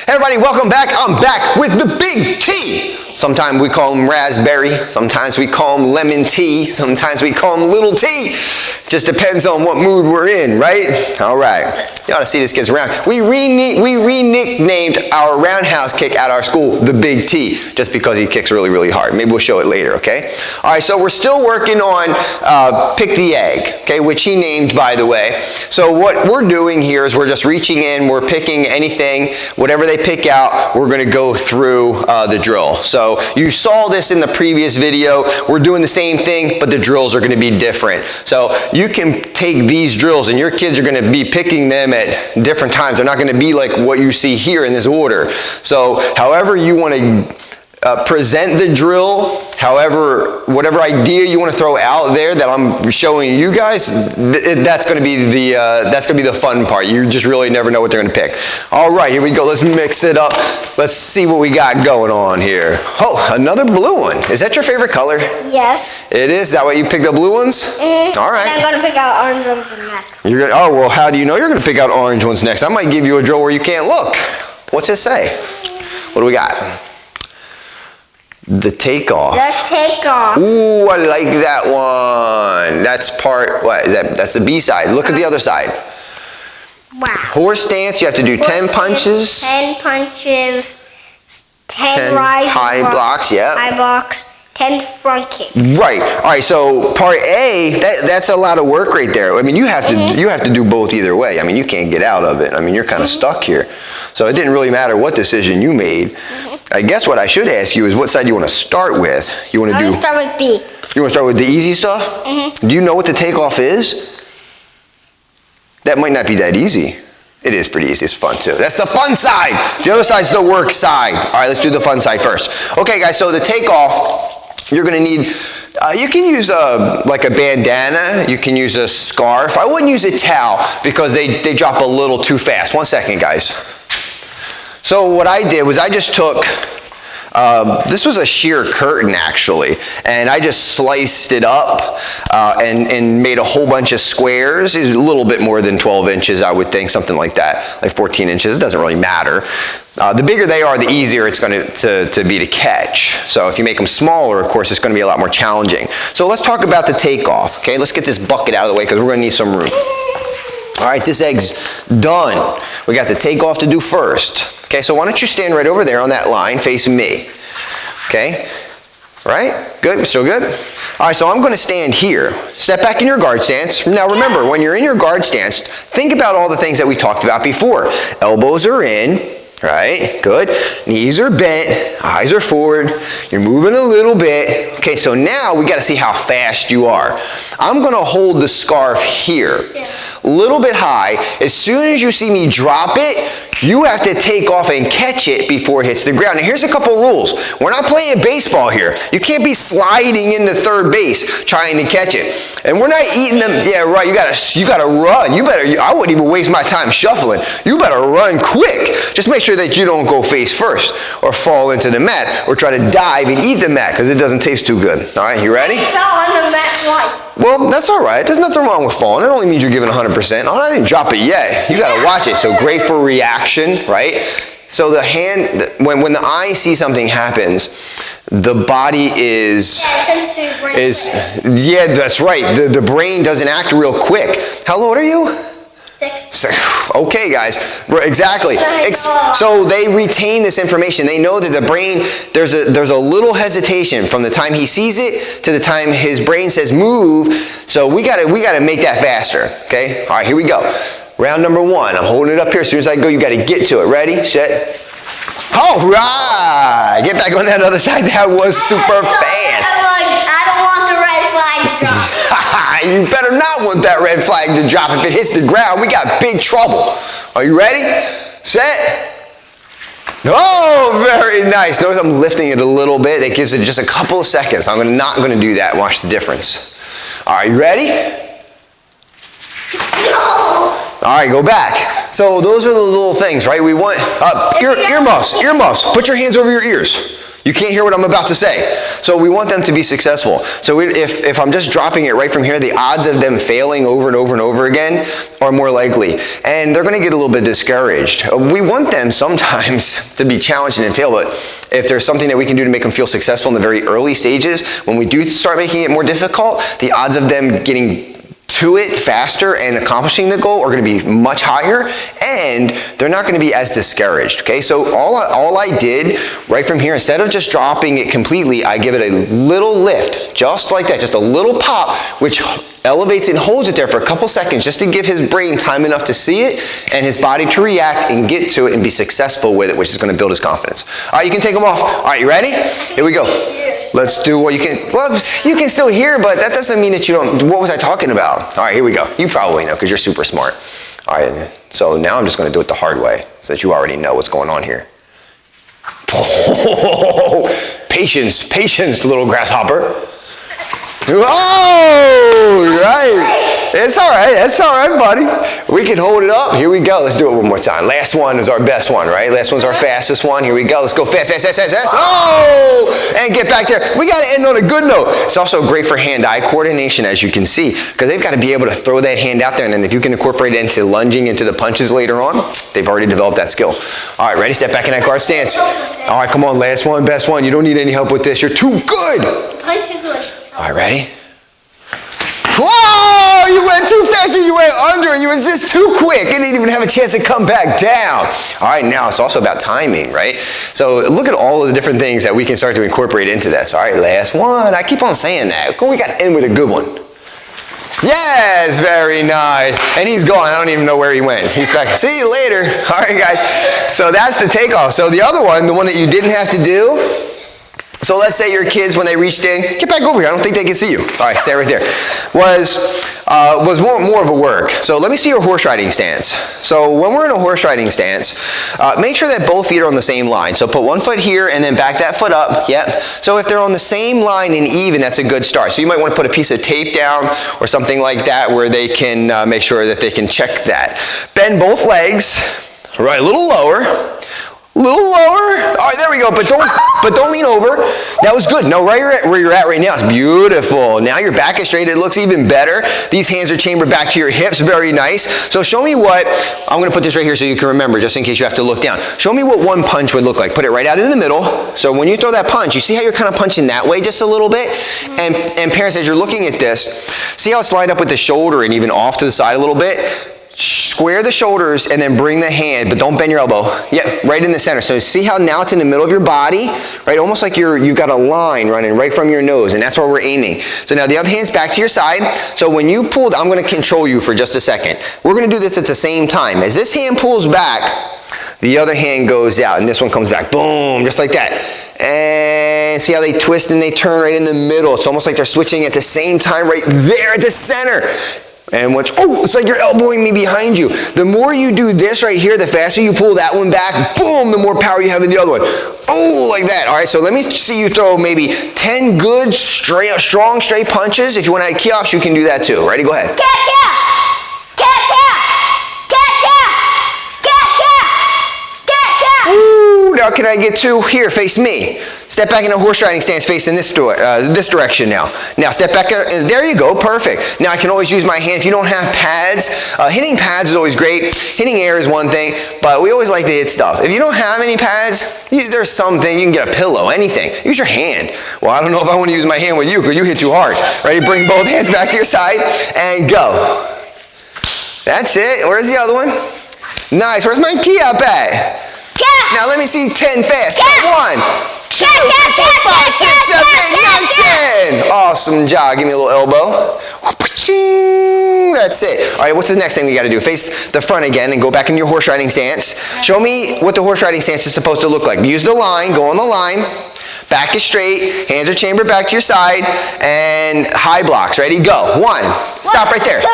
Hey everybody, welcome back. I'm back with the Big T. Sometimes we call him raspberry, sometimes we call him lemon tea, sometimes we call him little T. Just depends on what mood we're in, right? All right. You ought to see this kid's around. We re-nicknamed our roundhouse kick at our school the Big T, just because he kicks really, really hard. Maybe we'll show it later, okay? All right, so we're still working on Pick the Egg, okay, which he named, by the way. So what we're doing here is we're just reaching in, we're picking anything, whatever they pick out, we're going to go through the drill. So you saw this in the previous video. We're doing the same thing, but the drills are going to be different. So you can take these drills and your kids are going to be picking them at different times. They're not going to be like what you see here in this order. So however you want to present the drill, however, whatever idea you want to throw out there that I'm showing you guys, that's going to be the fun part. You just really never know what they're going to pick. All right, here we go. Let's mix it up. Let's see what we got going on here. Oh, another blue one. Is that your favorite color? Yes. It is? Is that why you picked the blue ones? Mm-hmm. All right. And I'm going to pick out orange ones next. Oh, well, how do you know you're going to pick out orange ones next? I might give you a drill where you can't look. What's it say? What do we got? The takeoff. The takeoff. Ooh, I like that one. That's part, what is that? That's the B side. Look at the other side. Wow. Horse stance, you have to do 10 punches. 10 punches, 10 rise high blocks, yeah. High blocks, 10 front kicks. Right. All right, so part A, that's a lot of work right there. I mean, you have to do both either way. I mean, you can't get out of it. I mean, you're kind of stuck here. So it didn't really matter what decision you made. I guess what I should ask you is what side you want to start with. You want to start with B. You want to start with the easy stuff? Do you know what the takeoff is? That might not be that easy. It is pretty easy. It's fun too. That's the fun side. The other side's the work side. All right, let's do the fun side first. Okay, guys, so the takeoff, you're going to need, you can use like a bandana. You can use a scarf. I wouldn't use a towel because they drop a little too fast. 1 second, guys. So what I did was I just took, this was a sheer curtain actually, and I just sliced it up and made a whole bunch of squares. It's a little bit more than 12 inches, I would think, something like that, like 14 inches. It doesn't really matter. The bigger they are, the easier it's going to be to catch. So if you make them smaller, of course, it's going to be a lot more challenging. So let's talk about the takeoff, okay? Let's get this bucket out of the way because we're going to need some room. All right, this egg's done. We got the takeoff to do first. Okay, so why don't you stand right over there on that line facing me. Okay, right? Good, still good? All right, so I'm going to stand here. Step back in your guard stance. Now remember, when you're in your guard stance, think about all the things that we talked about before. Elbows are in. Right, good. Knees are bent, eyes are forward, you're moving a little bit. Okay, so now we got to see how fast you are. I'm going to hold the scarf here, a little bit high. As soon as you see me drop it, you have to take off and catch it before it hits the ground. Now here's a couple rules. We're not playing baseball here. You can't be sliding into third base trying to catch it. And we're not eating them. Yeah, right. You gotta run. I wouldn't even waste my time shuffling. You better run quick. Just make sure that you don't go face first or fall into the mat or try to dive and eat the mat because it doesn't taste too good. All right, you ready? I fell on the mat twice. Well, that's all right. There's nothing wrong with falling. It only means you're giving 100%. Oh, I didn't drop it yet. You gotta watch it. So great for reaction, right? So the hand, when the eye sees something happens, the body is, yeah, that's right. The brain doesn't act real quick. How old are you? 6. Okay, guys, exactly. So they retain this information. They know that the brain, there's a little hesitation from the time he sees it to the time his brain says move. So we gotta make that faster. Okay. All right, here we go. Round number 1. I'm holding it up here. As soon as I go, you got to get to it. Ready, set. All right. Get back on that other side. That was super fast. I don't want the red flag to drop. You better not want that red flag to drop. If it hits the ground, we got big trouble. Are you ready? Set. Oh, very nice. Notice I'm lifting it a little bit. That gives it just a couple of seconds. I'm not going to do that. Watch the difference. All right, you ready? No. All right, go back. So those are the little things, right? We want earmuffs. Put your hands over your ears. You can't hear what I'm about to say. So we want them to be successful. So if I'm just dropping it right from here, the odds of them failing over and over and over again are more likely. And they're gonna get a little bit discouraged. We want them sometimes to be challenged and fail, but if there's something that we can do to make them feel successful in the very early stages, when we do start making it more difficult, the odds of them getting to it faster and accomplishing the goal are going to be much higher, and they're not going to be as discouraged. Okay, so all I did right from here, instead of just dropping it completely, I give it a little lift, just like that, just a little pop, which elevates and holds it there for a couple seconds just to give his brain time enough to see it and his body to react and get to it and be successful with it, which is going to build his confidence. All right, you can take them off. All right, you ready? Here we go. Let's do what you can. Well, you can still hear, but that doesn't mean that you don't. What was I talking about? All right, here we go. You probably know because you're super smart. All right, so now I'm just going to do it the hard way so that you already know what's going on here. Oh, patience, little grasshopper. Oh, right. It's all right. That's all right, buddy. We can hold it up. Here we go. Let's do it one more time. Last one is our best one, right? Last one's our fastest one. Here we go. Let's go fast. Oh, and get back there. We got to end on a good note. It's also great for hand-eye coordination, as you can see, because they've got to be able to throw that hand out there, and then if you can incorporate it into lunging into the punches later on, they've already developed that skill. All right, ready? Step back in that guard stance. All right, come on. Last one, best one. You don't need any help with this. You're too good. All right, ready? Whoa! You went too fast and you went under. You was just too quick. You didn't even have a chance to come back down. All right, now it's also about timing, right? So look at all of the different things that we can start to incorporate into this. All right, last one. I keep on saying that. We got to end with a good one. Yes, very nice. And he's gone. I don't even know where he went. He's back. See you later. All right, guys. So that's the takeoff. So the other one, the one that you didn't have to do, so let's say your kids, when they reached in, get back over here. I don't think they can see you. All right, stay right there. Was more of a work. So let me see your horse riding stance. So when we're in a horse riding stance, make sure that both feet are on the same line. So put one foot here and then back that foot up. Yep. So if they're on the same line and even, that's a good start. So you might want to put a piece of tape down or something like that where they can make sure that they can check that. Bend both legs. Right, a little lower. A little lower. All right, there we go. But don't lean over. That was good. No, right where you're at right now is beautiful. Now your back is straight. It looks even better. These hands are chambered back to your hips. Very nice. So show me what, I'm going to put this right here so you can remember, just in case you have to look down. Show me what one punch would look like. Put it right out in the middle. So when you throw that punch, you see how you're kind of punching that way just a little bit? And parents, as you're looking at this, see how it's lined up with the shoulder and even off to the side a little bit? Square the shoulders and then bring the hand, but don't bend your elbow. Yeah, right in the center. So see how now it's in the middle of your body, right? Almost like you've got a line running right from your nose, and that's where we're aiming. So now the other hand's back to your side. So when you pull, I'm going to control you for just a second. We're going to do this at the same time. As this hand pulls back, the other hand goes out, and this one comes back. Boom, just like that. And see how they twist and they turn right in the middle. It's almost like they're switching at the same time right there at the center. And it's like you're elbowing me behind you. The more you do this right here, the faster you pull that one back, boom, the more power you have in the other one. Oh, like that. All right, so let me see you throw maybe 10 good, strong, straight punches. If you want to add kiosk, you can do that too. Ready? Go ahead. Ooh, now can I get two? Here, face me. Step back in a horse riding stance facing this direction now. Now step back, there you go, perfect. Now I can always use my hand. If you don't have pads, hitting pads is always great. Hitting air is one thing, but we always like to hit stuff. If you don't have any pads, there's something, you can get a pillow, anything. Use your hand. Well, I don't know if I want to use my hand with you because you hit too hard. Ready? Bring both hands back to your side and go. That's it. Where's the other one? Nice. Where's my key up at? Now let me see 10 fast. 1, 2, 3, 4, 5, 6, 7, 8, 9, 10. Awesome job. Give me a little elbow. That's it. All right, what's the next thing we got to do? Face the front again and go back into your horse riding stance. Show me what the horse riding stance is supposed to look like. Use the line. Go on the line. Back is straight. Hands are chambered back to your side. And high blocks. Ready? Go. 1. Stop right there. 2.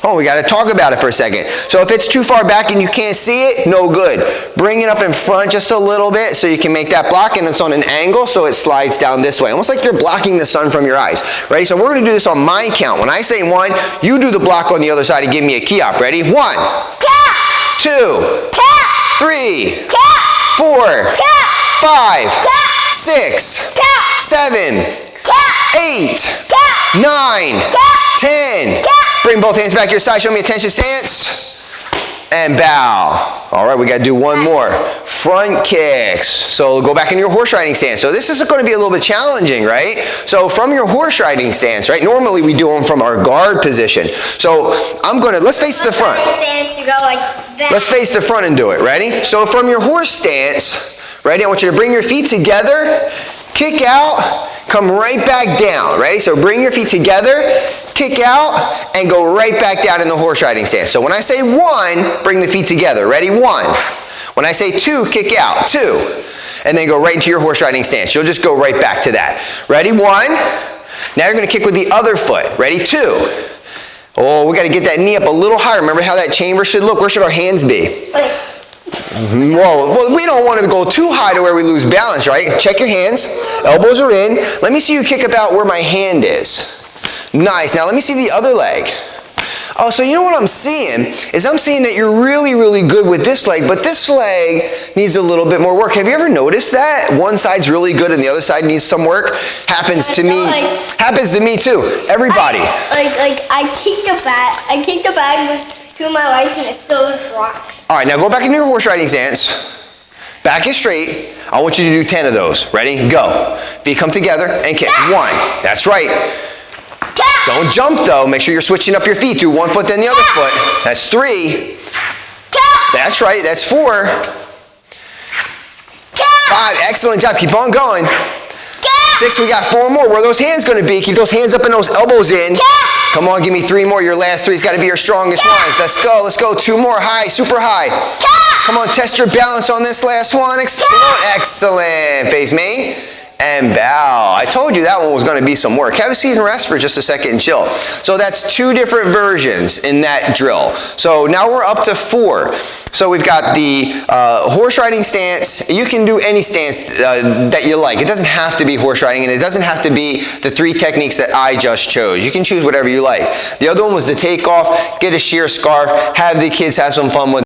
Oh, we got to talk about it for a second. So if it's too far back and you can't see it, no good. Bring it up in front just a little bit so you can make that block, and it's on an angle so it slides down this way. Almost like you're blocking the sun from your eyes. Ready? So we're going to do this on my count. When I say 1, you do the block on the other side and give me a key up. Ready? 1, 2, 3, 4, 5, 6, Cat. 7, Cat. 8, Cat. 9, Cat. 10. Cat. Bring both hands back to your side. Show me attention stance. And bow. All right, we got to do one more. Front kicks. So go back into your horse riding stance. So this is going to be a little bit challenging, right? So from your horse riding stance, right? Normally we do them from our guard position. So let's face the front. Stance, you go like that. Let's face the front and do it. Ready? So from your horse stance, ready? I want you to bring your feet together, kick out, come right back down. Ready? So bring your feet together, kick out, and go right back down in the horse riding stance. So when I say 1, bring the feet together. Ready? 1. When I say 2, kick out. 2. And then go right into your horse riding stance. You'll just go right back to that. Ready? 1. Now you're going to kick with the other foot. Ready? 2. Oh, we got to get that knee up a little higher. Remember how that chamber should look? Where should our hands be? Whoa, well, we don't want to go too high to where we lose balance, right? Check your hands. Elbows are in. Let me see you kick about where my hand is. Nice. Now let me see the other leg. Oh, so you know what I'm seeing is I'm seeing that you're really, really good with this leg, but this leg needs a little bit more work. Have you ever noticed that? One side's really good and the other side needs some work? Happens to me. Happens to me too. Everybody. I kicked the bag with 2 of my legs and it still rocks. All right, now go back into your horse riding stance. Back is straight. I want you to do 10 of those. Ready? Go. Feet come together and kick. 1. That's right. Don't jump though. Make sure you're switching up your feet. Do one foot then the other foot. That's 3. That's right. That's 4. 5. Excellent job. Keep on going. 6. We got 4 more. Where are those hands going to be? Keep those hands up and those elbows in. Come on, give me 3 more. Your last 3's got to be your strongest ones. Let's go. Let's go. 2 more. High. Super high. Come on. Test your balance on this last one. Explode. Excellent. Face me. And bow. I told you that one was going to be some work. Have a seat and rest for just a second and chill. So that's 2 different versions in that drill. So now we're up to 4. So we've got the horse riding stance. You can do any stance that you like. It doesn't have to be horse riding, and it doesn't have to be the 3 techniques that I just chose. You can choose whatever you like. The other one was the takeoff, get a sheer scarf, have the kids have some fun with